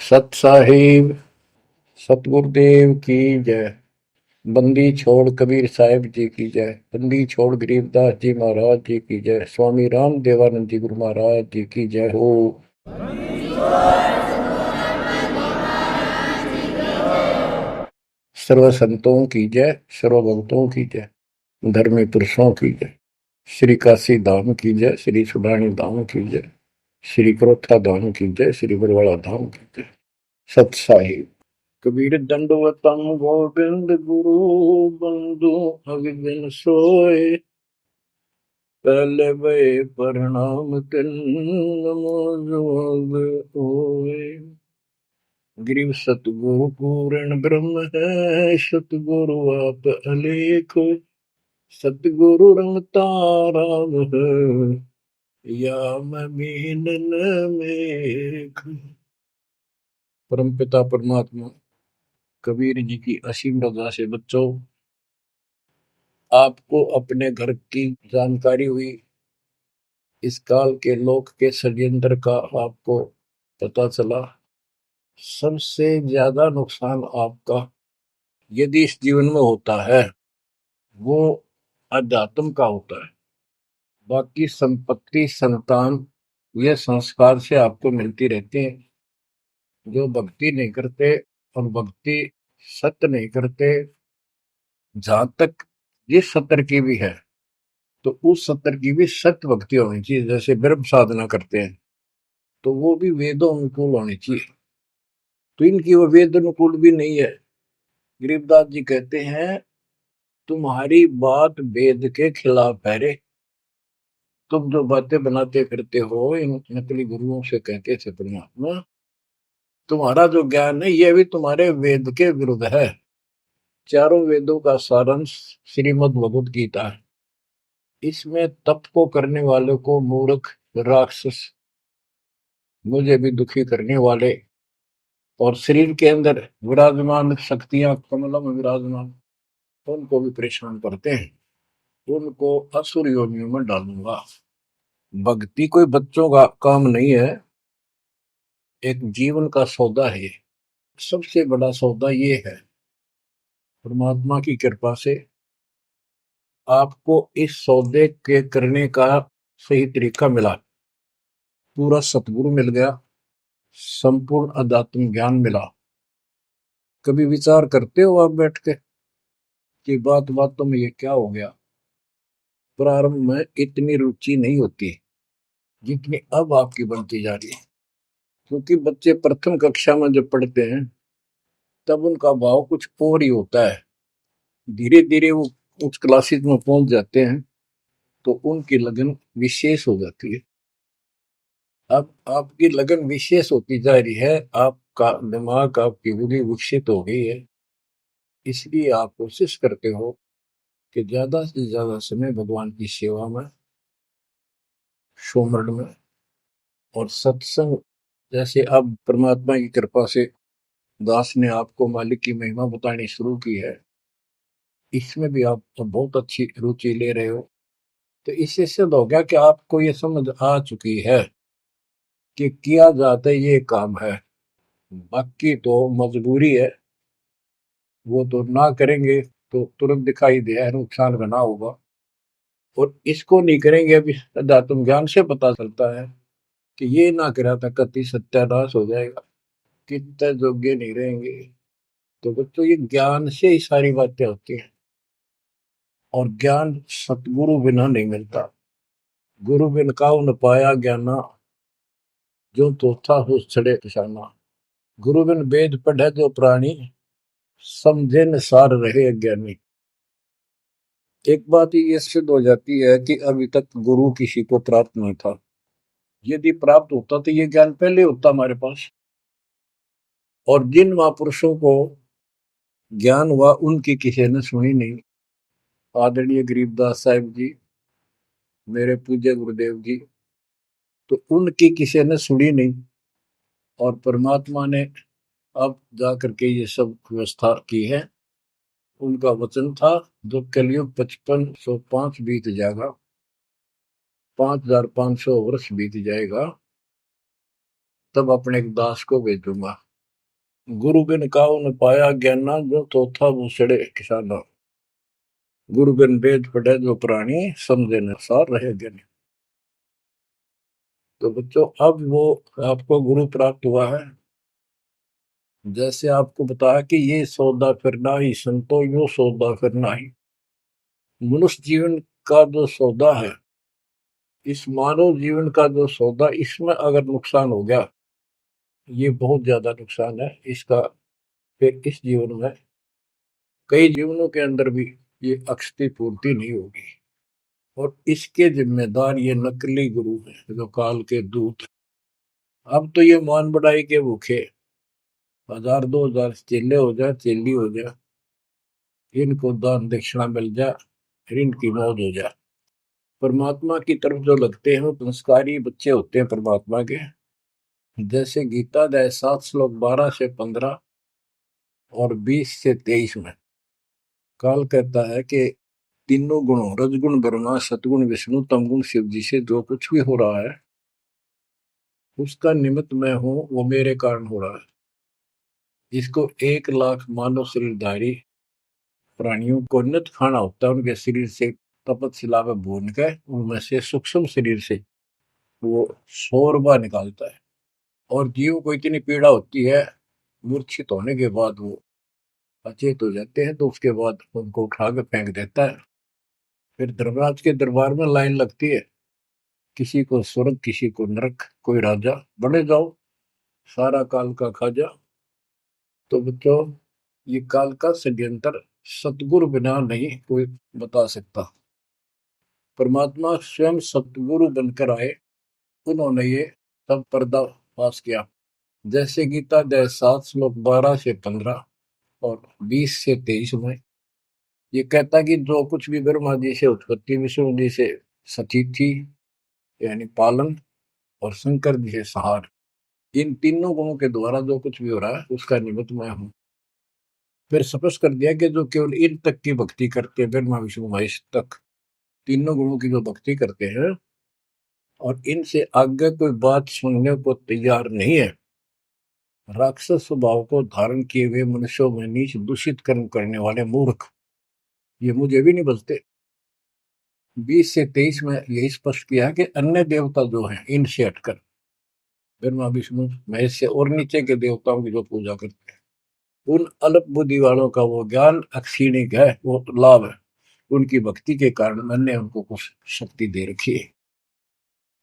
सत साहिब सतगुरुदेव की जय। बंदी छोड़ कबीर साहिब जी की जय। बंदी छोड़ गरीबदास जी महाराज जी की जय। स्वामी राम देवानंद जी गुरु महाराज जी की जय हो। सर्व संतों की जय, सर्व भक्तों की जय, धर्मी पुरुषों की जय। श्री काशी धाम की जय, श्री सुडानी धाम की जय, श्री क्रोथा धाम की जय, श्री बरवाड़ा धाम की जय। सत साहिब। कबीर दंडवतम गोविंद गुरु बंधु अगबिन सोए। पहले वे प्रणाम तिन नमो जोग होए। गिरिव सतगुरु पूर्ण ब्रह्म है, सतगुरु आप अलेखो। सतगुरु रंग तारा है, या मैं मीनन मेघ। परम पिता परमात्मा कबीर जी की असीम रजा से बच्चों, आपको अपने घर की जानकारी हुई, इस काल के लोक के षड्यंत्र का आपको पता चला। सबसे ज्यादा नुकसान आपका यदि इस जीवन में होता है वो अध्यात्म का होता है। बाकी संपत्ति संतान ये संस्कार से आपको मिलती रहती है। जो भक्ति नहीं करते और भक्ति सत्य नहीं करते, जहां तक जिस सत्र की भी है तो उस सत्र की भी सत्य भक्ति होनी चाहिए। जैसे ब्रह्म साधना करते हैं तो वो भी वेदों अनुकूल होनी चाहिए, तो इनकी वो वेद अनुकूल भी नहीं है। गरीबदास जी कहते हैं तुम्हारी बात वेद के खिलाफ है रे। तुम जो बातें बनाते करते हो इन नकली गुरुओं से कहते थे परमात्मा, तुम्हारा जो ज्ञान है ये भी तुम्हारे वेद के विरुद्ध है। चारों वेदों का सारांश श्रीमद् भगवद गीता है। इसमें तप को करने वाले को मूर्ख, राक्षस, मुझे भी दुखी करने वाले और शरीर के अंदर विराजमान शक्तियां कमलों में विराजमान उनको भी परेशान करते हैं, उनको असुर योनियों में डालूंगा। भक्ति कोई बच्चों का काम नहीं है, एक जीवन का सौदा है। सबसे बड़ा सौदा ये है, परमात्मा की कृपा से आपको इस सौदे के करने का सही तरीका मिला। पूरा सतगुरु मिल गया, संपूर्ण अध्यात्म ज्ञान मिला। कभी विचार करते हो आप बैठ के कि बातों में ये क्या हो गया? प्रारंभ में इतनी रुचि नहीं होती जितनी अब आपकी बनती जा रही है, क्योंकि बच्चे प्रथम कक्षा में जब पढ़ते हैं तब उनका भाव कुछ और ही होता है। धीरे धीरे वो उच्च क्लासेस में पहुंच जाते हैं तो उनकी लगन विशेष हो जाती है। अब आपकी लगन विशेष होती जा रही है, आपका दिमाग, आपकी बुद्धि विकसित हो गई है, इसलिए आप कोशिश करते हो कि ज्यादा से ज्यादा समय भगवान की सेवा में, सुमरन में और सत्संग। जैसे अब परमात्मा की कृपा से दास ने आपको मालिक की महिमा बतानी शुरू की है, इसमें भी आप तो बहुत अच्छी रुचि ले रहे हो। तो इससे सिद्ध हो गया कि आपको ये समझ आ चुकी है कि किया जाता ये काम है। बाकी तो मजबूरी है, वो तो ना करेंगे तो तुरंत दिखाई दे नुकसान बना होगा, और इसको नहीं करेंगे अभी अध्यात्म ज्ञान से पता चलता है कि ये ना करा था कति सत्यानाश हो जाएगा, कितने योग्य नहीं रहेंगे। तो बच्चों ये ज्ञान से ही सारी बातें होती हैं, और ज्ञान सतगुरु बिना नहीं मिलता। गुरु बिन काऊ न पाया ज्ञाना, जो तो था हो छड़े किसाना। गुरु बिन वेद पढ़े जो प्राणी, समझे न सार रहे अज्ञानी। एक बात ये सिद्ध हो जाती है कि अभी तक गुरु किसी को प्राप्त नहीं था। यदि प्राप्त होता तो ये ज्ञान पहले होता हमारे पास। और जिन महापुरुषों को ज्ञान हुआ उनकी किसी ने सुनी नहीं। आदरणीय गरीबदास साहिब जी, मेरे पूज्य गुरुदेव जी, तो उनकी किसी ने सुनी नहीं। और परमात्मा ने अब जा करके ये सब व्यवस्था की है। उनका वचन था जो कलयुग 5505 बीत जाएगा, 5500 वर्ष बीत जाएगा, तब अपने एक दास को भेजूंगा। गुरु बिन काऊ न पाया ज्ञाना, जो चौथा भूसड़े किसाना। गुरु बिन वेद पढ़े जो प्राणी, समझे न सार रहे ज्ञानी। तो बच्चों, अब वो आपको गुरु प्राप्त हुआ है। जैसे आपको बताया कि ये सौदा फिरना ही संतो, यो सौदा फिरना ही। मनुष्य जीवन का जो सौदा है, इस मानव जीवन का जो सौदा, इसमें अगर नुकसान हो गया, ये बहुत ज्यादा नुकसान है इसका। फिर इस जीवन में, कई जीवनों के अंदर भी ये अक्षति पूर्ति नहीं होगी। और इसके जिम्मेदार ये नकली गुरु हैं, जो काल के दूत। अब तो ये मान बढ़ाई के भूखे 1000 2000 चेले हो जाए, चेली हो जाए, इनको दान दक्षिणा मिल जाए, इनकी मौज हो जाए। परमात्मा की तरफ जो लगते हैं वो संस्कारी बच्चे होते हैं परमात्मा के। जैसे गीता अध्याय 7 श्लोक 12 से 15 और 20 से 23 में काल कहता है कि तीनों गुणों, रजगुण ब्रह्मा, सतगुण विष्णु, तमगुण शिव जी से जो कुछ भी हो रहा है, उसका निमित्त मैं हूं, वो मेरे कारण हो रहा है। इसको 1 लाख मानव शरीरधारी प्राणियों को नित खाना होता है। उनके शरीर से तपत में भून के, उनमें से सूक्ष्म शरीर से वो शोरबा निकालता है। और जीव को इतनी पीड़ा होती है, मूर्छित होने के बाद वो अचेत हो जाते हैं, तो उसके बाद उनको उठा के फेंक देता है। फिर धर्मराज के दरबार में लाइन लगती है, किसी को स्वर्ग, किसी को नरक, कोई राजा बने जाओ, सारा काल का खाजा। तो बच्चों, ये काल का षड्यंत्र सतगुरु बिना नहीं कोई बता सकता। परमात्मा स्वयं सतगुरु बनकर आए, उन्होंने ये सब पर्दाफाश किया। जैसे गीता अध्याय 7 श्लोक 12 से 15 और 20 से 23 में ये कहता कि जो कुछ भी ब्रह्मा जी से उत्पत्ति, विष्णु जी से सतीथि यानी पालन, और शंकर जी से संहार, इन तीनों गुणों के द्वारा जो कुछ भी हो रहा है, उसका निमित्त मैं हूं। फिर स्पष्ट कर दिया कि जो केवल इन तक की भक्ति करते हैं, ब्रह्मा विष्णु महेश तक तीनों गुणों की जो भक्ति करते हैं, और इनसे आगे कोई बात सुनने को तैयार नहीं है, राक्षस स्वभाव को धारण किए हुए मनुष्यों में नीच दूषित कर्म करने वाले मूर्ख, ये मुझे भी नहीं बचते। 20 से 23 में यही स्पष्ट किया है कि अन्य देवता जो हैं, इनसे हटकर ब्रह्मा विष्णु महेश से और नीचे के देवताओं की जो पूजा करते हैं, उन अल्प बुद्धि वालों का वो ज्ञान अक्षीणिक है, वो लाभ है। उनकी भक्ति के कारण मैंने उनको कुछ शक्ति दे रखी है,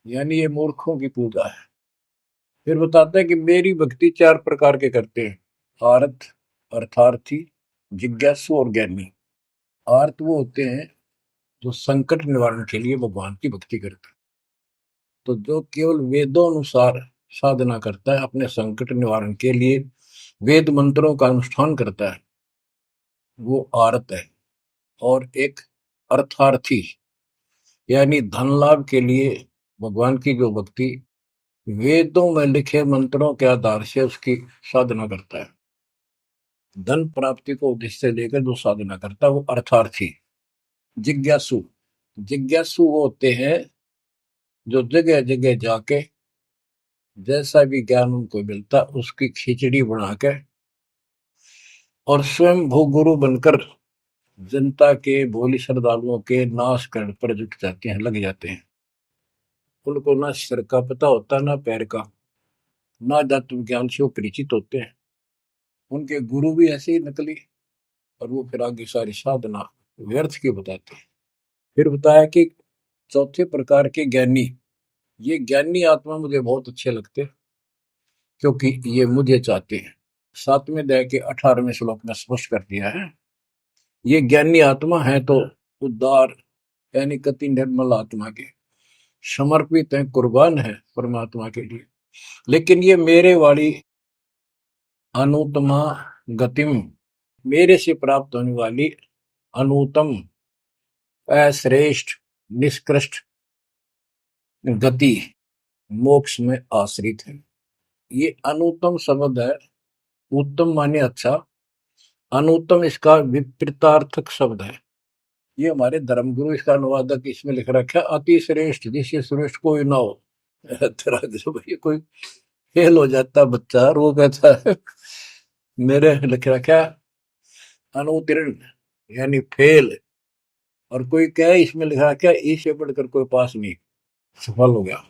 यानी ये मूर्खों की पूजा है। फिर बताते हैं कि मेरी भक्ति 4 प्रकार के करते हैं, आर्त, अर्थार्थी, जिज्ञासु और ज्ञानी। आर्त वो होते हैं जो संकट निवारण के लिए भगवान की भक्ति करते हैं। तो जो केवल वेदों अनुसार साधना करता है, अपने संकट निवारण के लिए वेद मंत्रों का अनुष्ठान करता है, वो आर्त है। और एक अर्थार्थी, यानी धन लाभ के लिए भगवान की जो भक्ति वेदों में लिखे मंत्रों के आधार से उसकी साधना करता है, धन प्राप्ति को उद्देश्य लेकर जो साधना करता है, वो अर्थार्थी। जिज्ञासु, जिज्ञासु वो होते हैं जो जगह जगह जाके जैसा भी ज्ञान उनको मिलता उसकी खिचड़ी बना के और स्वयं भूगुरु बनकर जनता के, भोली श्रद्धालुओं के नाश करने पर जुट जाते हैं, लग जाते हैं। उनको ना सिर का पता होता, ना पैर का, ना तत्व ज्ञान से वो परिचित होते हैं। उनके गुरु भी ऐसे ही नकली, और वो फिर आगे सारी साधना व्यर्थ की बताते हैं। फिर बताया कि चौथे प्रकार के ज्ञानी, ये ज्ञानी आत्मा मुझे बहुत अच्छे लगते हैं, क्योंकि ये मुझे चाहते हैं। 7वें अध्याय के 18वें श्लोक में स्पष्ट कर दिया है, ये ज्ञानी आत्मा है तो उद्धार, यानी कति निर्मल आत्मा के समर्पित है, कुर्बान है परमात्मा के लिए। लेकिन ये मेरे वाली अनुत्तमा गतिम, मेरे से प्राप्त होने वाली अनुत्तम, अश्रेष्ठ, निष्कृष्ट गति मोक्ष में आश्रित है। ये अनुत्तम शब्द है, उत्तम माने अच्छा, अनुत्तम इसका विपरीतार्थक शब्द है। ये हमारे धर्मगुरु इसका अनुवादक इसमें लिख रखा है, अति श्रेष्ठ, जिससे श्रेष्ठ कोई ना हो। तरह भाई कोई फेल हो जाता बच्चा और वो कहता है मेरे लिख रखा अनुत्तीर्ण यानी फेल, और कोई कहे इसमें लिखा क्या इससे बढ़कर कोई पास नहीं, सफल हो गया।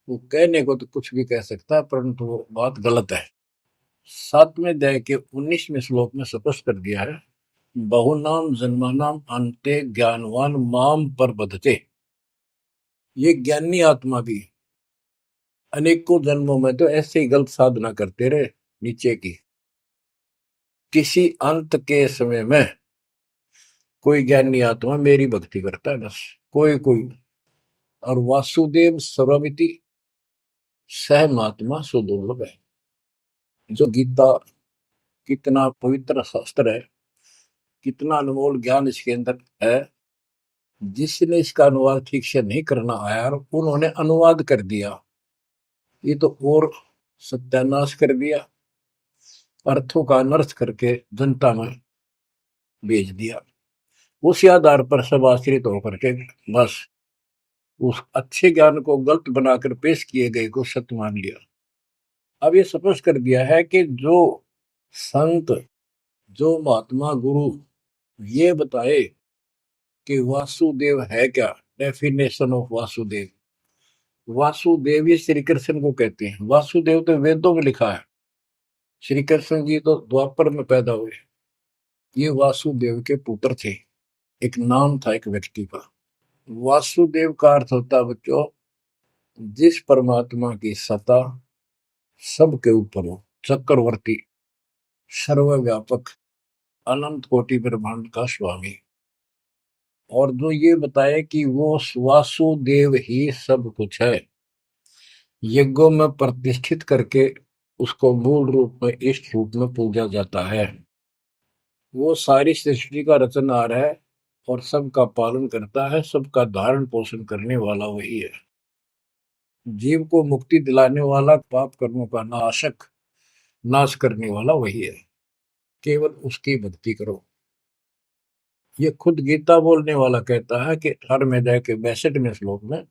वो कहने को तो कुछ भी कह सकता है, परंतु वो बात गलत है। 7वें अध्याय के 19वें श्लोक में स्पष्ट कर दिया है, बहुनाम जन्मानाम अंते ज्ञानवान माम पर बधते। ये ज्ञानी आत्मा भी अनेकों जन्मों में तो ऐसे ही गलत साधना करते रहे नीचे की, किसी अंत के समय में कोई ज्ञानी आत्मा मेरी भक्ति करता है बस, कोई कोई। और वासुदेव सर्वमिति सह महात्मा सुदुर्लभ है। जो गीता कितना पवित्र शास्त्र है, कितना अनमोल ज्ञान इसके अंदर है, जिसने इसका अनुवाद ठीक से नहीं करना आया और उन्होंने अनुवाद कर दिया, ये तो और सत्यानाश कर दिया, अर्थों का अनर्थ करके जनता में भेज दिया। उसी आधार पर सब आश्रित होकर के बस उस अच्छे ज्ञान को गलत बनाकर पेश किए गए को सत्य मान लिया। अब ये स्पष्ट कर दिया है कि जो संत, जो महात्मा गुरु ये बताए कि वासुदेव है क्या, डेफिनेशन ऑफ वासुदेव। वासुदेव ये श्री कृष्ण को कहते हैं। वासुदेव तो वेदों में लिखा है, श्री कृष्ण जी तो द्वापर में पैदा हुए। ये वासुदेव के पुत्र थे, एक नाम था एक व्यक्ति का। वासुदेव का अर्थ होता है बच्चों, जिस परमात्मा की सत्ता सबके ऊपर हो, चक्रवर्ती, सर्वव्यापक, अनंत कोटि ब्रह्मांड का स्वामी। और जो ये बताए कि वो वासुदेव ही सब कुछ है, यज्ञों में प्रतिष्ठित करके उसको मूल रूप में इष्ट रूप में पूजा जाता है। वो सारी सृष्टि का रचनहार है और सबका पालन करता है, सबका धारण पोषण करने वाला वही है। जीव को मुक्ति दिलाने वाला, पाप कर्मों का नाशक, नाश करने वाला वही है। केवल उसकी भक्ति करो। ये खुद गीता बोलने वाला कहता है कि 18 के 62वें श्लोक में,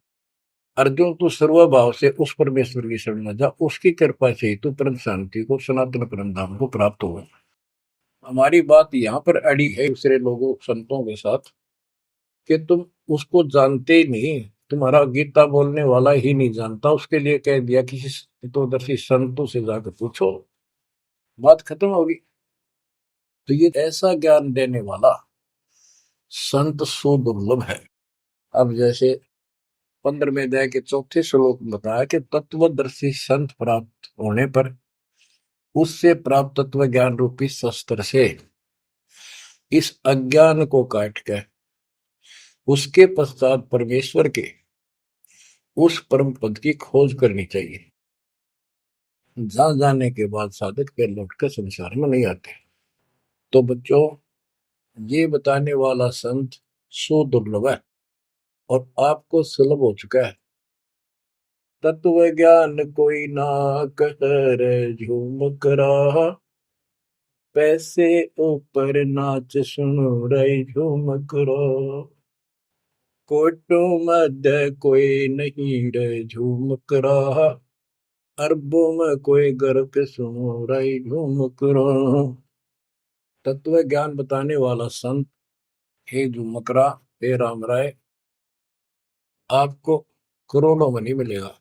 अर्जुन तू सर्वभाव से उस परमेश्वर की शरण में जा, उसकी कृपा से ही तू परम शांति को, सनातन परम धाम को प्राप्त होगा। हमारी बात यहाँ पर अड़ी है दूसरे लोगों संतों के साथ कि तुम उसको जानते ही नहीं, तुम्हारा गीता बोलने वाला ही नहीं जानता, उसके लिए कह दिया किसी हितोदर्शी संतों से जाकर पूछो, बात खत्म होगी। तो ये ऐसा ज्ञान देने वाला संत सुदुर्लभ है। अब जैसे 15वें अध्याय के 4थे श्लोक में बताया कि तत्वदर्शी संत प्राप्त होने पर उससे प्राप्त तत्व ज्ञान रूपी शस्त्र से इस अज्ञान को काट के उसके पश्चात परमेश्वर के उस परम पद की खोज करनी चाहिए, जहां जाने के बाद साधक फिर लौटकर संसार में नहीं आते। तो बच्चों, ये बताने वाला संत सुदुर्लभ है और आपको सुलभ हो चुका है। तत्व ज्ञान कोई ना कर झूमक रहा, पैसे ऊपर नाच सुनो रे झूमक रहा, कोटो मध्य कोई नहीं रे झूमक रहा, अरबों में कोई गर्क सुनो रे झूमक रहा। तत्व ज्ञान बताने वाला संत हे झूमकरा, हे राम राय, आपको करोड़ों में नहीं मिलेगा,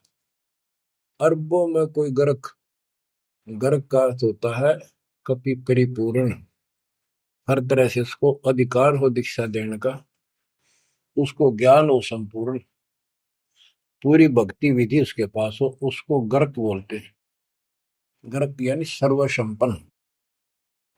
अरबों में कोई गर्क। गर्क का अर्थ होता है कपि परिपूर्ण, हर तरह से उसको अधिकार हो दीक्षा देने का, उसको ज्ञान हो संपूर्ण, पूरी भक्ति विधि उसके पास हो, उसको गर्क बोलते हैं। गर्क यानी सर्वसंपन्न।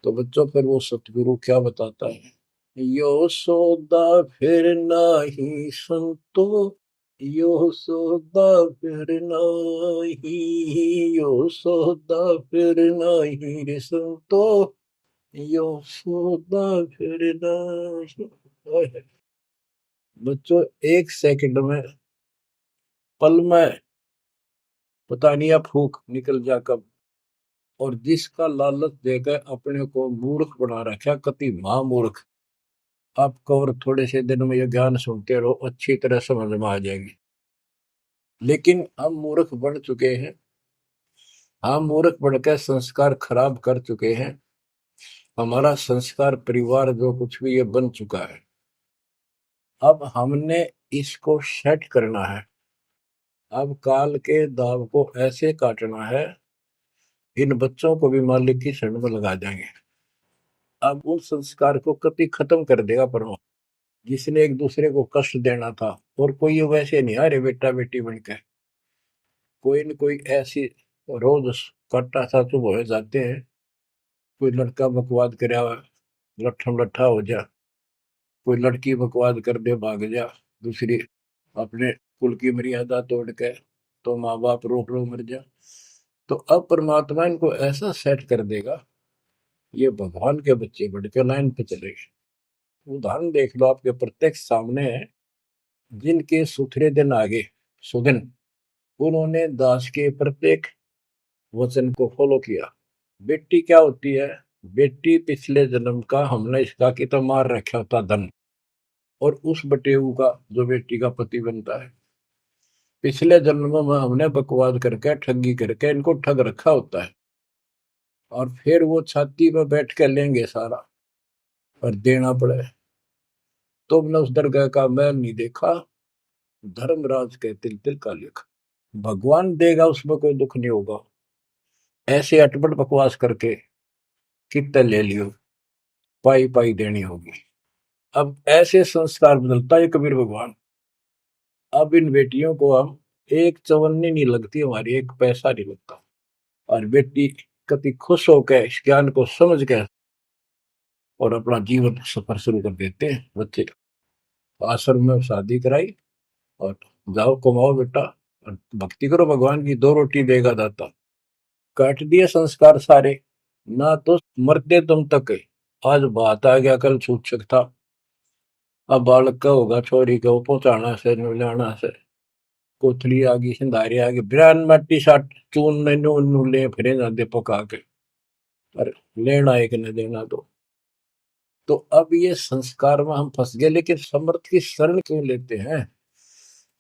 तो बच्चों, फिर वो सतगुरु क्या बताता है, यो सौदा फिर नाही संतो, यो सौदा फिर नाही, यो सौदा फिर नाही रे संतो, यो सौदा फिर नाही। बच्चों, एक सेकंड में, पल में पता नहीं आप फूक निकल जा कब, और जिसका लालच देकर अपने को मूर्ख बना रखा, कति महामूर्ख। आपको और थोड़े से दिन में ये ज्ञान सुनते रहो, अच्छी तरह समझ में आ जाएगी। लेकिन हम मूर्ख बन चुके हैं, हम मूर्ख बनकर संस्कार खराब कर चुके हैं, हमारा संस्कार परिवार जो कुछ भी ये बन चुका है, अब हमने इसको सेट करना है। अब काल के दाव को ऐसे काटना है, इन बच्चों को भी मालिक की शरण में लगा देंगे। अब उन संस्कार को कति खत्म कर देगा परमात्मा, जिसने एक दूसरे को कष्ट देना था। और कोई ये वैसे नहीं आ रहे बेटा बेटी बन के, कोई न कोई ऐसी रोज कट्टा सा चुप हो जाते हैं। कोई लड़का बकवाद करे, लट्ठम लट्ठा हो जा, कोई लड़की बकवाद कर दे भाग जा, दूसरी अपने कुल की मर्यादा तोड़ के, तो माँ बाप रोक लो मर जा। तो अब परमात्मा इनको ऐसा सेट कर देगा, ये भगवान के बच्चे बढ़ के लाइन पे चलेंगे। उदाहरण देख लो, आपके प्रत्यक्ष सामने है। जिनके सुथरे दिन आगे सुदिन, उन्होंने दास के प्रत्येक वचन को फॉलो किया। बेटी क्या होती है? बेटी पिछले जन्म का हमने इसका की तो मार रखा होता धन, और उस बटेऊ का जो बेटी का पति बनता है, पिछले जन्म में हमने बकवाद करके ठगी करके इनको ठग रखा होता है। और फिर वो छाती में बैठ के लेंगे सारा और देना पड़े। तुमने उस दरगाह का मैल नहीं देखा, धर्मराज के तिल तिल का लेखा। भगवान देगा, उसमें कोई दुख नहीं होगा। ऐसे अटपट बकवास करके कितने ले लियो, पाई पाई देनी होगी। अब ऐसे संस्कार बदलता है कबीर भगवान। अब इन बेटियों को हम एक चवन्नी नहीं लगती हमारी, एक पैसा नहीं लगता। और बेटी कति खुश होकर इस ज्ञान को समझ के और अपना जीवन सफर शुरू कर देते हैं। बच्चे आश्रम में शादी कराई और जाओ कमाओ बेटा और भक्ति करो भगवान की, दो रोटी देगा दाता। काट दिए संस्कार सारे, ना तो मरते तुम तक। आज बात आ गया, कल छूट सकता। अब बालक का होगा, छोरी का पहुंचाना से लाना से, कोथली आ गई, सिंधारी आ गई, बिरान मट्टी साट चून नू ले फिरे जाते पका के, और लेना एक न देना दो। तो अब ये संस्कार में हम फंस गए। लेकिन समर्थ की शरण क्यों लेते हैं?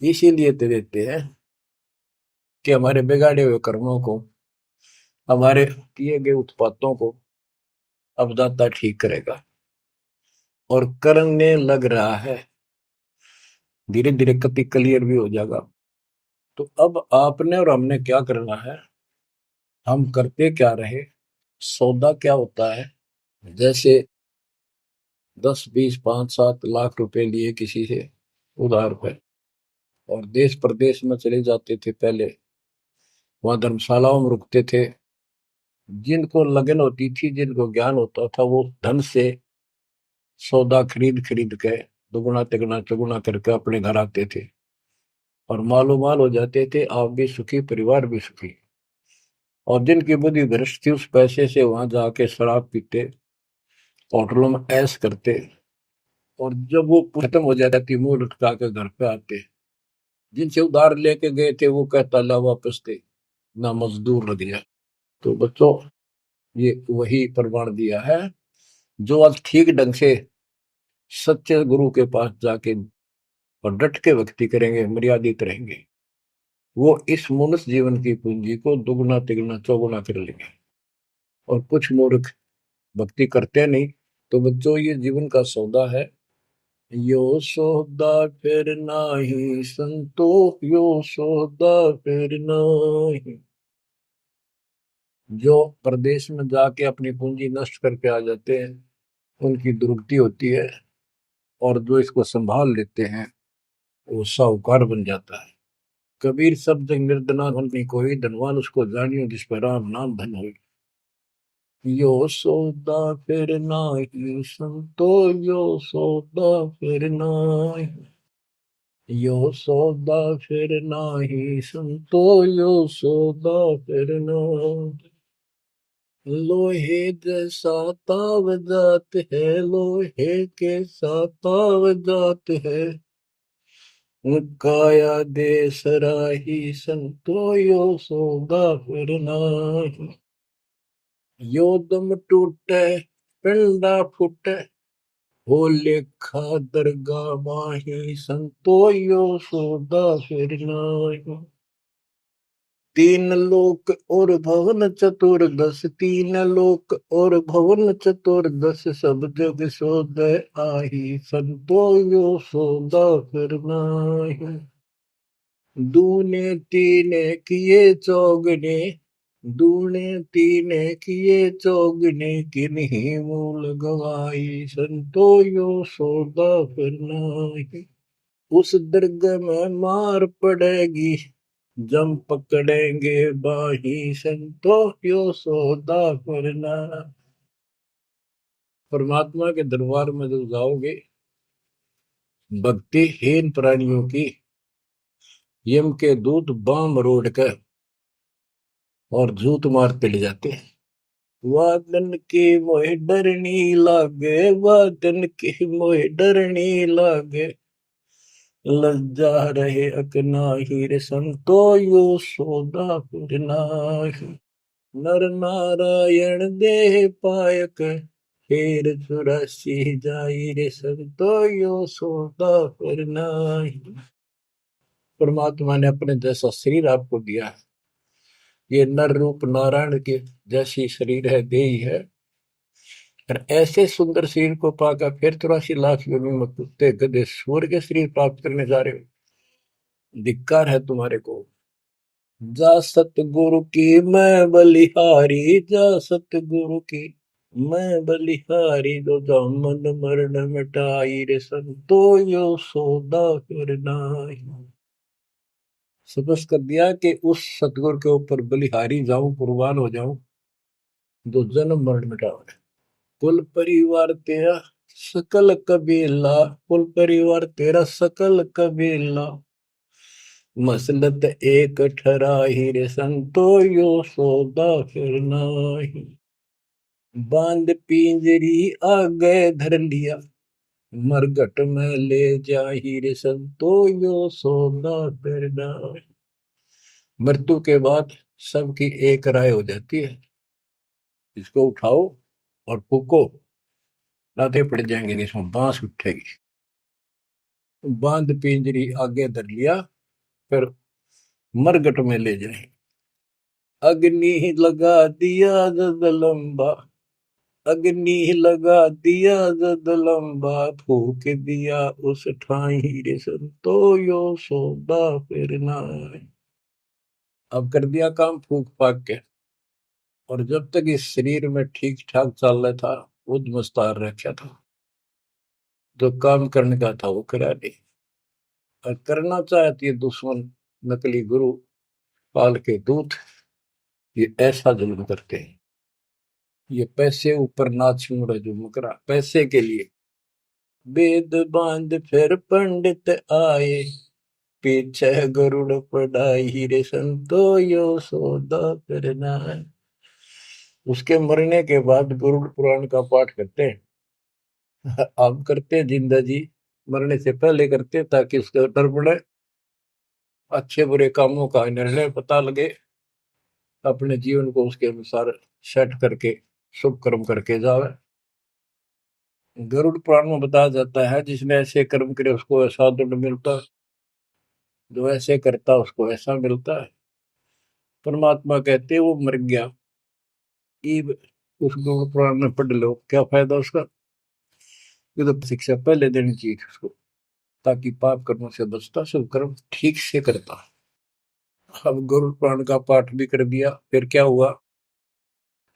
इसीलिए तो देते हैं कि हमारे बिगाड़े हुए कर्मों को, हमारे किए गए उत्पातों को अब दाता ठीक करेगा। और करने लग रहा है, धीरे धीरे कति क्लियर भी हो जाएगा। तो अब आपने और हमने क्या करना है, हम करते क्या रहे। सौदा क्या होता है? जैसे 10, 20, 5, 7 लाख रुपए लिए किसी से उधार पे, और देश प्रदेश में चले जाते थे पहले, वहां धर्मशालाओं में रुकते थे। जिनको लगन होती थी, जिनको ज्ञान होता था, वो धन से सौदा खरीद खरीद के दुगुना तिगुना चौगुना करके अपने घर आते थे, और मालो माल हो जाते थे। आप भी सुखी, परिवार भी सुखी। और जिनकी बुद्धि भ्रष्ट थी, उस पैसे से वहां जाके शराब पीते, होटलों में ऐश करते, और जब वो खत्म हो जाती थी, मुंह लटका के घर पे आते। जिनसे उधार लेके गए थे, वो कहता ला वापस थे, ना मजदूर लग गया। तो बच्चों, ये वही प्रमाण दिया है। जो आज ठीक ढंग से सच्चे गुरु के पास जाके और डट के भक्ति करेंगे, मर्यादित रहेंगे, वो इस मनुष्य जीवन की पूंजी को दुगुना तिगुना चौगुना कर लेंगे। और कुछ मूर्ख भक्ति करते नहीं। तो बच्चों, ये जीवन का सौदा है। यो सौदा फिर नाही संतो, यो सौदा फिर नाही। जो प्रदेश में जाके अपनी पूंजी नष्ट करके आ जाते हैं, उनकी दुर्गति होती है। और जो इसको संभाल लेते हैं, वो साहूकार बन जाता है। कबीर सब जग निर्धना धन नहीं कोई, धनवान उसको जानियो जिस पर राम नाम धन हो। यो सौदा फिर नाही संतो, यो सौदा फिर नाही। यो सौदा फिर नाही संतो, यो सौदा फिर नाही। लोहे जैसा ताव जात है, लोहे के साथ ताव जात है। काया दे सराही संतो, यो सौदा फिर नाही। यो दम टूटे पिंडा फूटे, हो लेखा दरगाह माही संतो, यो सौदा फिर नाही। तीन लोक और भवन चतुर्दश, तीन लोक और भवन चतुर्दश, सब जग सोदय आही, संतो यो सौदा फिर नाहि। दूने तीने किए चौगने, दूने तीने किए चौगने, किन्हीं मूल गवाई, संतो यो सौदा फिर नाहि। उस दर्ग में मार पड़ेगी, जम पकड़ेंगे बाही, संतो यो सौदा करना। परमात्मा के दरबार में जब जाओगे, भक्तिहीन प्राणियों की यम के दूत बाम रोड कर और जूत मारते ले जाते हैं। वादन की मोह डरनी लागे, वादन की मोह डरनी लागे, लज्जा रहे अकनाही, रे संतो यो सौदा करना। नर नारायण देह पायक, फिर 84 जाई, रे संतो यो सौदा करना। परमात्मा ने अपने जैसा शरीर आपको दिया है, ये नर रूप नारायण के जैसी शरीर है, देही है, और ऐसे सुंदर शरीर को पाकर फिर 84 लाख योनि में कुत्ते गधे सूर के शरीर प्राप्त करने जा रहे हो। धिक्कार है तुम्हारे को। जा सतगुरु की मैं बलिहारी, जा सतगुरु की मैं बलिहारी, जो जामन मरण मिटाई, रे संतो यो सौदा करना। समझ कर दिया कि उस सतगुरु के ऊपर बलिहारी जाऊं, कुर्बान हो जाऊं, जो जन्म मरण मिटावे। कुल परिवार तेरा सकल कबीला, कुल परिवार तेरा सकल कबीला, मसलत एक ठराही, रे संतो यो सौदा फिर नाहि। बांध पिंजरी आगे धर लिया, मरघट में ले जाही, रे संतो यो सौदा फिर नाहि। मृत्यु के बाद सबकी एक राय हो जाती है, इसको उठाओ और फूको, लाते पड़ जाएंगे, इसमें बांस उठेगी। बांध पिंजरी आगे धर लिया, फिर मरघट में ले जाए। अग्नि लगा दिया जद लंबा, अग्नि लगा दिया जद लंबा, फूक दिया उस ठाई, रे संतो यो सौदा फिर नाहि। अब कर दिया काम फूक फाक के, और जब तक इस शरीर में ठीक ठाक चल रहा था, उद मुस्तार रखा था, जो काम करने का था वो करा नहीं, और करना चाहती है दुश्मन, नकली गुरु, काल के दूत, ये ऐसा जुल्म करते हैं। ये पैसे ऊपर नाच मुड़ा जो मुकरा पैसे के लिए। वेद बांध फिर पंडित आए, पीछे गरुड़ पढ़ाई, रे संतो यो सौदा करना। उसके मरने के बाद गरुड़ पुराण का पाठ करते हैं। आप करते हैं जिंदा जी, मरने से पहले करते ताकि उसका डर पड़े, अच्छे बुरे कामों का निर्णय पता लगे, अपने जीवन को उसके अनुसार सेट करके शुभ कर्म करके जावे। गरुड़ पुराण में बताया जाता है, जिसने ऐसे कर्म करे उसको ऐसा दंड मिलता है, जो ऐसे करता उसको ऐसा मिलता है। परमात्मा कहते वो मर गया, ईब उस गरुड़ पुराण में पढ़ लो, क्या फायदा उसका। ये तो शिक्षा पहले देनी चाहिए उसको, ताकि पाप कर्मों से बचता, शुभ कर्म ठीक से करता। अब गरुड़ पुराण का पाठ भी कर दिया, फिर क्या हुआ।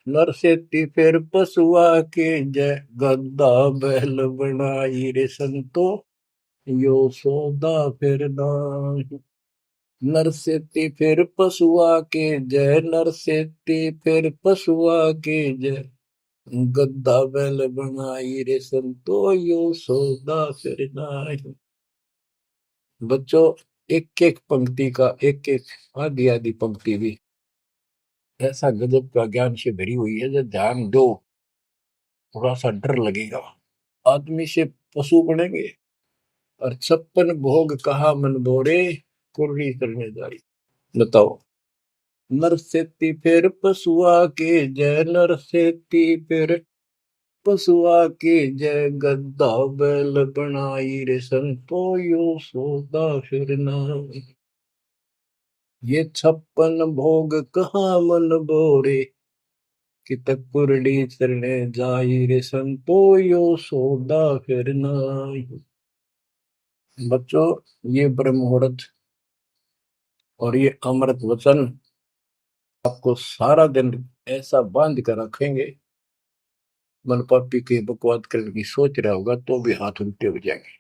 नर सेती फिर पशुआ के जय, गद्दा बैल बनाई, रे संतो यो सौदा फिर नाहि। नर सेती फिर पशुआ के जय, नर सेती फिर पशुआ के जय, गद्दा बैल बनाई, रे संतो यो सौदा फिर नाहि। बच्चों, एक एक पंक्ति का एक एक आधी आधी पंक्ति भी ऐसा गजब का ज्ञान से भरी हुई है, जो ध्यान दो थोड़ा सा डर लगेगा। आदमी से पशु बनेंगे, और 56 भोग कहा मन बोरे, कुर्री करने जारी। बताओ। नर सेती फिर पशुआ के जय, नर सेती फिर पशुआ के जय, गद्दा बैल बनाई, रे संतो यो सौदा फिर नाहि। ये 56 भोग कहाँ मन बोरे, कि तक कुरडी चरणे जाई रे संतो यो सौदा फिर नाई। बच्चों, ये ब्रह्म मुहूर्त और ये अमृत वचन आपको सारा दिन ऐसा बांध कर रखेंगे, मन पापी के बकवाद करने की सोच रहा होगा तो भी हाथ उल्टे हो जाएंगे।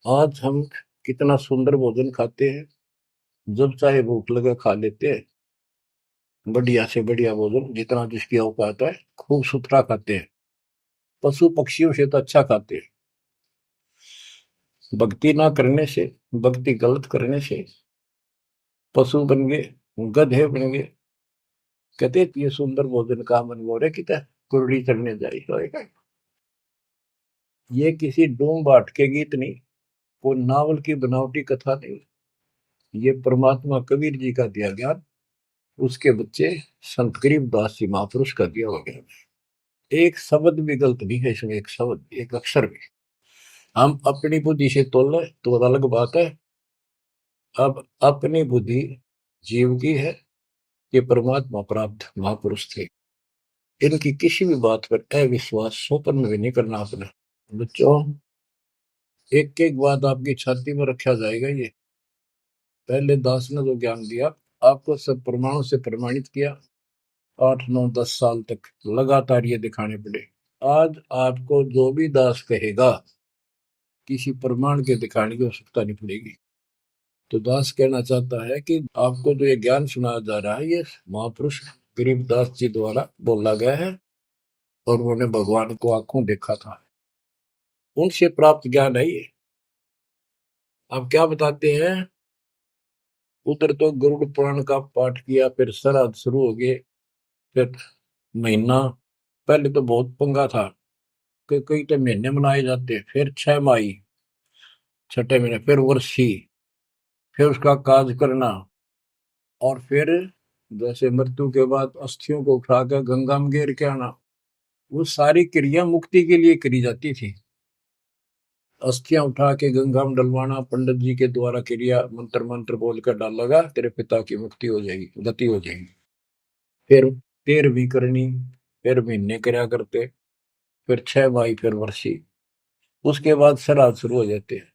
आज हम कितना सुंदर भोजन खाते हैं, जब चाहे भूख लगे खा लेते हैं, बढ़िया से बढ़िया भोजन जितना जिसकी औकात है, खूब सुथरा खाते हैं, पशु पक्षियों से तो अच्छा खाते हैं। भक्ति ना करने से, भक्ति गलत करने से पशु बन गए, गधे बन गए। कहते ये सुंदर भोजन का मन गोरे कि कुरड़ी चढ़ने जाए होएगा। ये किसी डोम बाट के गीत नहीं, कोई नावल की बनावटी कथा नहीं, ये परमात्मा कबीर जी का दिया ज्ञान, उसके बच्चे संत गरीबदास जी महापुरुष का दिया हुआ ज्ञान। एक शब्द भी गलत नहीं है इसमें, एक शब्द एक अक्षर भी। हम अपनी बुद्धि से तोल तो अलग बात है। अब अपनी बुद्धि जीव की है, ये परमात्मा प्राप्त महापुरुष थे, इनकी किसी भी बात पर अविश्वास स्वप्न में भी नहीं करना अपने। बच्चों, एक एक बात आपकी छाती में रखा जाएगा। ये पहले दास ने जो ज्ञान दिया, आपको सब प्रमाणों से प्रमाणित किया, 8 9 10 साल तक लगातार ये दिखाने पड़े। आज आपको जो भी दास कहेगा, किसी प्रमाण के दिखाने की आवश्यकता नहीं पड़ेगी। तो दास कहना चाहता है कि आपको जो ये ज्ञान सुनाया जा रहा है, ये महापुरुष गरीबदास जी द्वारा बोला गया है, और उन्होंने भगवान को आंखों देखा था, उनसे प्राप्त ज्ञान है ये। अब क्या बताते हैं, उधर तो गरुड़ पुराण का पाठ किया, फिर श्राद्ध शुरू हो गए, फिर महीना, पहले तो बहुत पंगा था कि कई तो महीने मनाए जाते, फिर 6 माही, छठे महीने, फिर वर्षी, फिर उसका काज करना, और फिर जैसे मृत्यु के बाद अस्थियों को उठाकर गंगा में गिर के आना। वो सारी क्रिया मुक्ति के लिए करी जाती थी। अस्थियां उठा के गंगा में डलवाना, पंडित जी के द्वारा क्रिया मंत्र मंत्र बोलकर डालेगा, तेरे पिता की मुक्ति हो जाएगी, गति हो जाएगी। फिर 13वीं करनी, फिर महीने कर्या करते, फिर 6 माही, फिर वर्षी, उसके बाद श्राद्ध शुरू हो जाते हैं,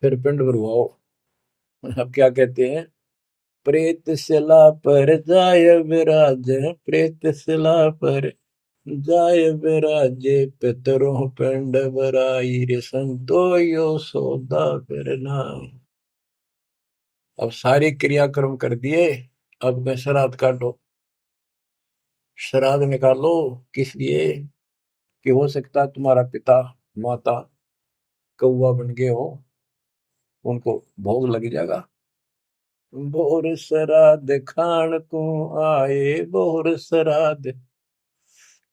फिर पिंड भरवाओ। अब क्या कहते हैं, प्रेत शिला पर जाय विराज, प्रेत शिला पर जाय विराजे, पितरों पिंड भराई रे संतो यो सौदा करना। अब सारे क्रियाक्रम कर दिए, अब मैं श्राद्ध काटो। श्राद्ध निकालो किस लिए, कि हो सकता है तुम्हारा पिता माता कौवा बन गए हो, उनको भोग लग जाएगा। बोर श्राद्ध खान को आए, बोर श्राद्ध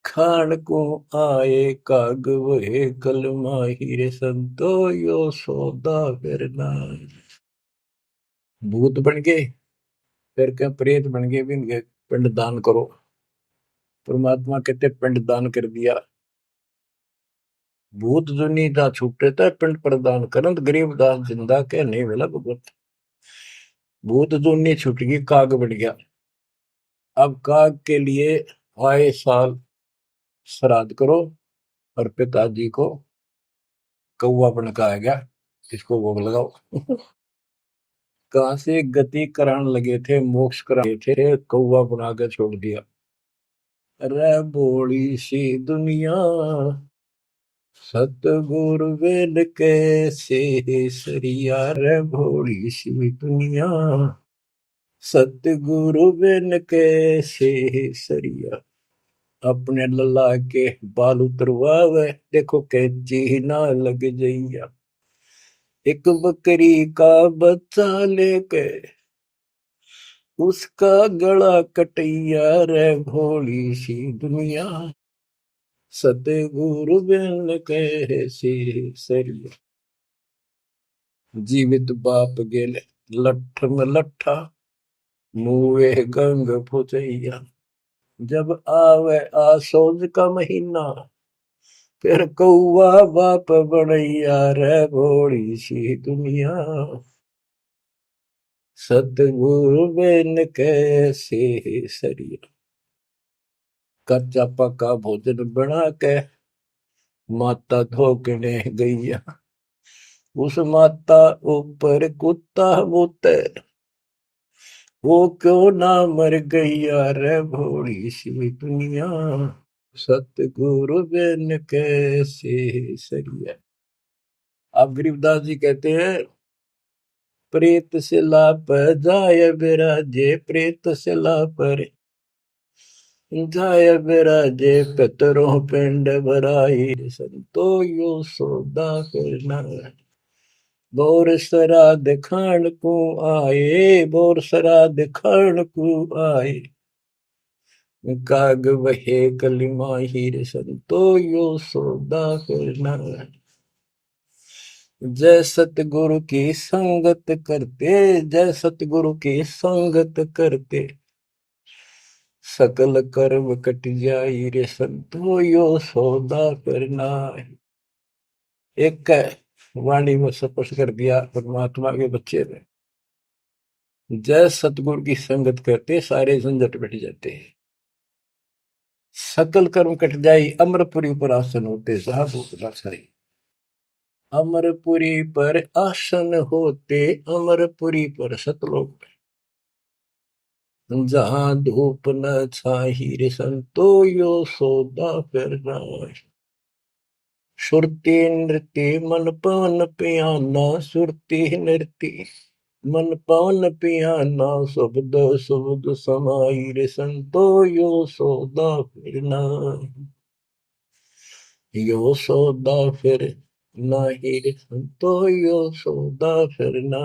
खान को आए, काग वहे कल माहिर संतो यो सौदा करना। भूत बन गए, फिर क्या प्रेत बन गए, भी पिंड दान करो। परमात्मा कहते पिंड दान कर दिया, भूत जुनी दा छूटे था, पिंड प्रदान करंत गरीबदास जिंदा के नहीं मिला भगवत। भूत जुनी छूट गई, काग बन गया। अब काग के लिए आए साल श्राद्ध करो, और पिताजी को कौवा बन का आ गया, इसको भोग लगाओ। कहां से गति कराने लगे थे, मोक्ष कराने थे, कौवा बना के छोड़ दिया। अरे भोली सी दुनिया, सतगुरु वेद कैसे सरिया, रे भोली सी दुनिया, सतगुरु वेद कैसे सरिया। अपने लल्ला के बाल उतरवावे, देखो कैची ना लग जइया। एक बकरी का बच्चा लेके उसका गला कटैया, रे भोली सी दुनिया, सतगुरु बिन कैसे सरिया। जीवित बाप गेले लठ में लठा, मुए गंग फुचैया। जब आवे आसोज का महीना, फिर कौआ बाप बनैया, रे भोली सी दुनिया, सतगुरु बिन कैसे सरिया। कच्चा पका भोजन बना के माता धोकने गैया, उस माता ऊपर कुत्ता बोते, वो क्यों ना मर गैया रे भोली सी दुनिया। सतगुरु बिन कैसे सरिया। अब गरीबदास जी कहते हैं, प्रेत शिला पर जाय बिराजे, प्रेत शिला पर जाय बिराजे, पितरों पिंड भराई, संतो यो सौदा करना। बोर श्राद्ध खान को आए, बोर श्राद्ध खान को आए, काग वहे कलिमा हीर, संतो यो सौदा करना। जय सतगुरु की संगत करते, जय सतगुरु की संगत करते, सकल कर्म कट जाई रे संतो यो सौदा करना। एक वाणी में स्पष्ट कर दिया परमात्मा के बच्चे ने, जय सतगुरु की संगत करते सारे झंझट मिट जाते हैं, सकल कर्म कट जाई, अमरपुरी पर आसन होते साहब। अमरपुरी पर आसन होते, अमरपुरी पर सतलोक, जहां धूप न छाही रे संतो यो सौदा करना। सुरती नृत्य मन पवन पियाना, सुरती नृत्य मन पवन पियाना, शब्द शब्द समाई रे संतो यो सौदा फिरना। यो सौदा फिर नाही रे संतो यो सौदा फिरना।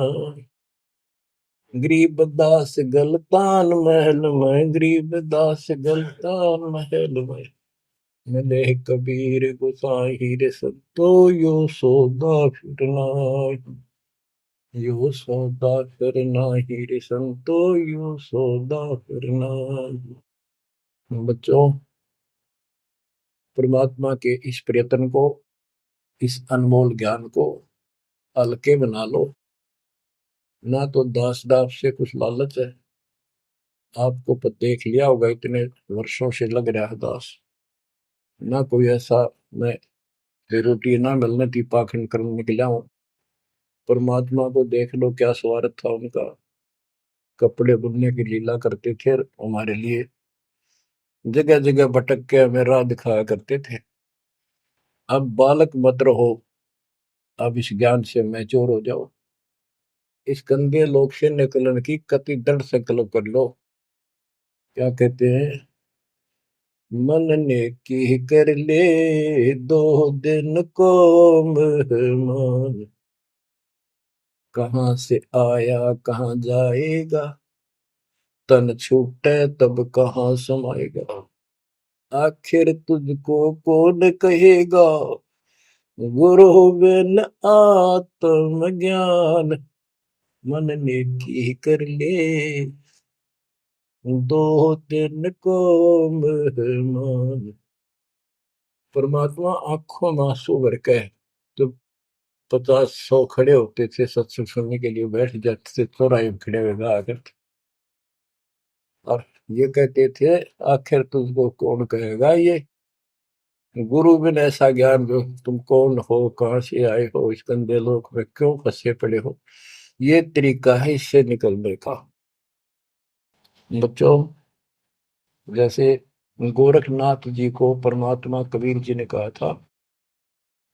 गरीबदास गलतान महल में, गरीबदास गलतान महल में, मिले कबीर गुसाई रे संतो यो सौदा फिरना। यो सौदा फिरना ही रे संतो यो सौदा फिरना। बच्चों, परमात्मा के इस प्रयत्न को, इस अनमोल ज्ञान को हल्के बना लो। ना तो दास दास से कुछ लालच है, आपको देख लिया होगा इतने वर्षों से लग रहा है दास, ना कोई ऐसा मैं रोटी ना मिलने थी पाखंड करने निकला हूं। परमात्मा को देख लो क्या स्वार्थ था उनका, कपड़े बुनने की लीला करते थे हमारे लिए, जगह जगह भटक के हमें राह दिखाया करते थे। अब बालक मत रहो, अब इस ज्ञान से मैच्योर हो जाओ, इस गंदे लोक से निकलने की कति दृढ़ संकल्प कर लो। क्या कहते हैं, मन ने की कर ले 2 दिन को मेहमान, कहाँ से आया कहाँ जाएगा, तन छूटे तब कहाँ समाएगा। आखिर तुझको कौन कहेगा, गुरु बिन आत्म ज्ञान, मन ने की कर ले 2 दिन को मेहमान। परमात्मा आंखों में आंसू भर के तो 50-100 खड़े होते थे सत्संग सुनने के लिए, बैठ जाते थे चौराहे में खड़े हुए आकर, और ये कहते थे आखिर तुझको कौन कहेगा, ये गुरु बिन ऐसा ज्ञान जो तुम कौन हो, कहाँ से आए हो, इस गंदे लोक में क्यों फंसे पड़े हो, ये तरीका है इससे निकलने का। बच्चों, जैसे गोरखनाथ जी को परमात्मा कबीर जी ने कहा था,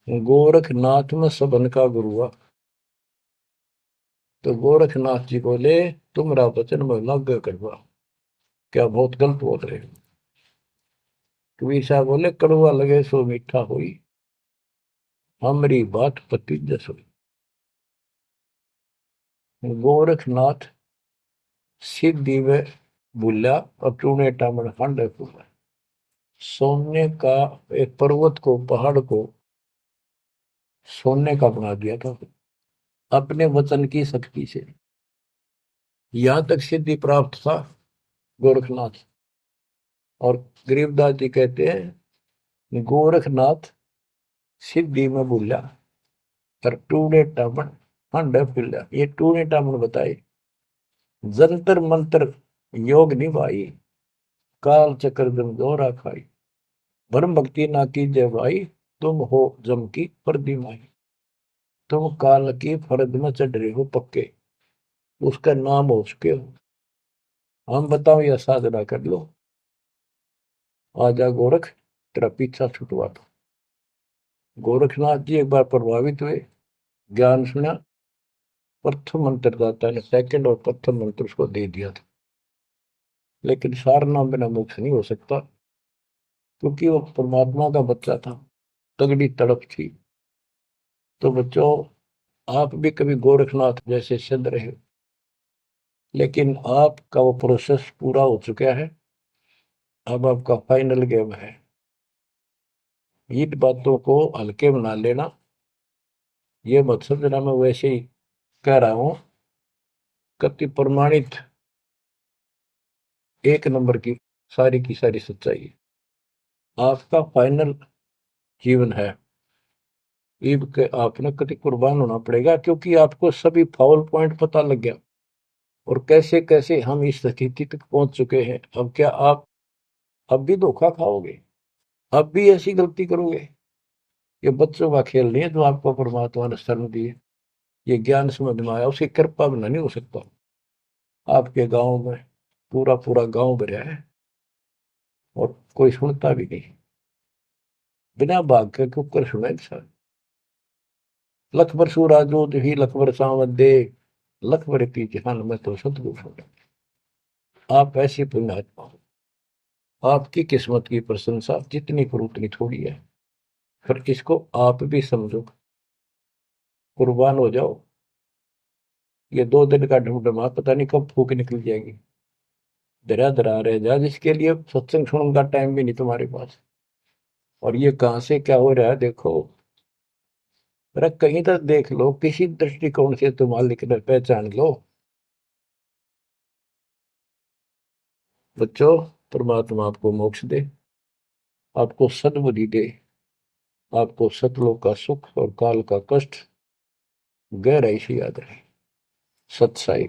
गोरखनाथ में सबन का गुरु हुआ, तो गोरखनाथ जी बोले तुमरा वचन में लग करवा, क्या बहुत गलत बोल रहे हो। कबीर साहब बोले कड़वा लगे सो मीठा हुई, हमारी बात पति जस हुई। गोरखनाथ सिद्धि में भूला और टूने टामन खंड फूला, सोने का एक पर्वत को, पहाड़ को सोने का बना दिया था अपने वचन की शक्ति से। यहां तक सिद्धि प्राप्त था गोरखनाथ। और गरीबदास जी कहते हैं गोरखनाथ सिद्धि में भूला और टूने टामन खंड फूला। ये टूने टामन बताए जंतर मंत्र योग निभाई, काल चक्र गंगोरा खाई, ब्रह्म भक्ति ना कीजिए भाई, तुम हो जम की परदिमाई। तुम काल की फर्द में चढ़ रहे हो पक्के, उसका नाम हो चुके हो। हम बताओ या साधना कर लो, आजा गोरख तेरा पीछा छुटवा दो। गोरखनाथ जी एक बार प्रभावित हुए, ज्ञान सुना, प्रथम मंत्र दाता ने सेकंड और प्रथम मंत्र उसको दे दिया था। लेकिन सार नाम बिना मोक्ष नहीं हो सकता, क्योंकि वो परमात्मा का बच्चा था, तगड़ी तड़प थी। तो बच्चों, आप भी कभी गोरखनाथ जैसे सिद्ध रहे, लेकिन आपका वो प्रोसेस पूरा हो चुका है। अब आपका फाइनल गेम है। इन बातों को हल्के बना लेना, ये मत समझना मैं वैसे ही कह रहा हूं। कति प्रमाणित एक नंबर की सारी सच्चाई है। आपका फाइनल जीवन है, ईब के आपने कति कुर्बान होना पड़ेगा, क्योंकि आपको सभी फाउल पॉइंट पता लग गया और कैसे कैसे हम इस स्थिति तक पहुंच चुके हैं। अब क्या आप अब भी धोखा खाओगे? अब भी ऐसी गलती करोगे? ये बच्चों का खेल नहीं है जो आपको परमात्मा ने शरण दी है। ये ज्ञान समझ में आया, उसकी कृपा बिना नहीं हो सकता। आपके गांव में पूरा पूरा गांव भरा है और कोई सुनता भी नहीं, बिना भाग के कुकर सुना इंसान। लख बर सूरा जो ही लख बर सावत दे, लख बर की जहान में तो सतगुरु सुना। आप ऐसी पुण्यात्मा हो, आपकी किस्मत की प्रशंसा जितनी करूं उतनी थोड़ी है। फिर इसको आप भी समझो, कुर्बान हो जाओ। ये 2 दिन का ढूंढमा पता नहीं कब फूक निकल जाएगी। धरा धरा रह जा, जिसके लिए सत्संग सुनने का टाइम भी नहीं तुम्हारे पास। और ये कहां से क्या हो रहा है देखो, जरा कहीं तक देख लो, किसी दृष्टिकोण से तुम मालिक ने पहचान लो। बच्चों, परमात्मा आपको मोक्ष दे, आपको सद्बुद्धि दे, आपको सतलोक का सुख और काल का कष्ट गहराई से याद रहे। सत्साई।